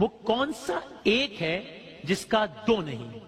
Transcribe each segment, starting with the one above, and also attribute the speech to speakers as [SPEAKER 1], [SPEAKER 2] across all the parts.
[SPEAKER 1] وہ کون سا ایک ہے جس کا دو نہیں؟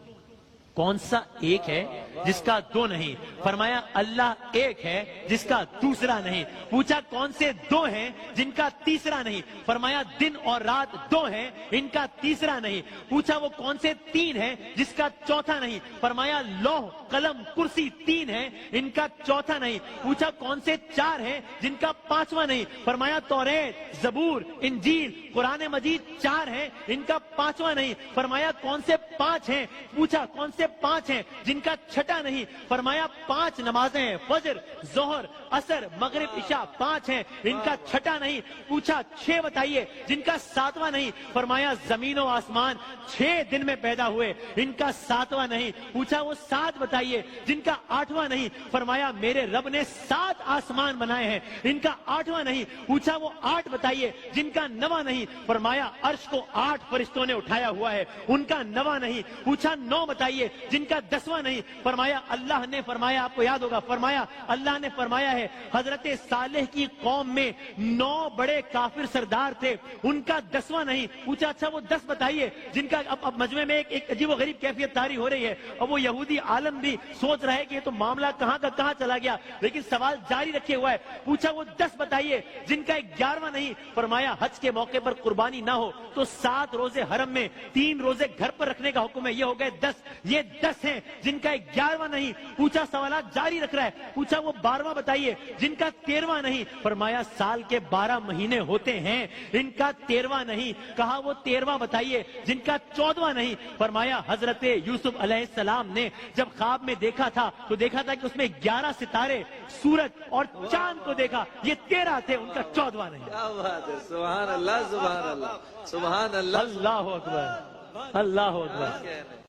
[SPEAKER 1] کون سا ایک ہے جس کا دو نہیں؟ فرمایا اللہ ایک ہے جس کا دوسرا نہیں۔ پوچھا کون سے دو ہیں جن کا تیسرا نہیں؟ فرمایا دن اور رات دو ہیں، ان کا تیسرا نہیں۔ پوچھا وہ کون سے تین ہیں جس کا چوتھا نہیں؟ فرمایا لوح قلم کرسی تین ہیں، ان کا چوتھا نہیں۔ پوچھا کون سے چار ہیں جن کا پانچواں نہیں؟ فرمایا توریت، زبور، انجیل، قرآن مجید چار ہیں، ان کا پانچواں نہیں۔ فرمایا کون سے پانچ ہیں؟ پوچھا کون سے پانچ ہیں جن کا چھٹا نہیں؟ فرمایا پانچ نمازیں ہیں، فجر، ظہر، عصر، مغرب، عشاء پانچ ہیں، ان کا چھٹا نہیں۔ پوچھا چھ بتائیے جن کا ساتواں نہیں؟ فرمایا زمین و آسمان 6 دن میں پیدا ہوئے، ان کا ساتواں نہیں۔ پوچھا وہ 7 بتائیے جن کا 8واں نہیں؟ فرمایا میرے رب نے 7 آسمان بنائے ہیں، ان کا 8واں نہیں۔ پوچھا وہ 8 بتائیے جن کا 9واں نہیں؟ فرمایا عرش کو 8 فرشتوں نے اٹھایا ہوا ہے، ان کا 9واں نہیں۔ پوچھا 9 بتائیے جن کا 10واں نہیں؟ فرمایا اللہ نے فرمایا، آپ کو یاد ہوگا، فرمایا اللہ نے فرمایا ہے حضرت صالح کی قوم میں 9 بڑے کافر سردار تھے، ان کا 10واں نہیں۔ پوچھا اچھا وہ 10 بتائیے جن کا اب مجمع میں ایک عجیب و غریب کیفیت طاری ہو رہی ہے، اور وہ یہودی عالم بھی سوچ رہا ہے کہ یہ تو معاملہ کہاں کا کہاں چلا گیا، لیکن سوال جاری رکھے ہوا ہے۔ پوچھا وہ 10 بتائیے جن کا 11واں نہیں؟ فرمایا حج کے موقع پر قربانی نہ ہو تو 7 روزے حرم میں، 3 روزے گھر پر رکھنے کا حکم ہے، یہ ہو گئے 10۔ یہ 10 ہیں جن کا 11واں نہیں۔ پوچھا سوالات جاری رکھ رہا ہے۔ پوچھا وہ 12واں بتائیے جن کا 13واں نہیں؟ فرمایا سال کے 12 مہینے ہوتے ہیں، ان کا 13واں نہیں۔ کہا وہ 13واں بتائیے جن کا 14واں نہیں؟ فرمایا حضرت یوسف علیہ السلام نے جب خواب میں دیکھا تھا تو دیکھا تھا کہ اس میں 11 ستارے، سورج اور چاند کو دیکھا، یہ 13 تھے، ان کا 14واں نہیں۔
[SPEAKER 2] کیا بات ہے، سبحان اللہ، سبحان اللہ، سبحان اللہ،
[SPEAKER 1] اللہ اکبر، اللہ اکبر۔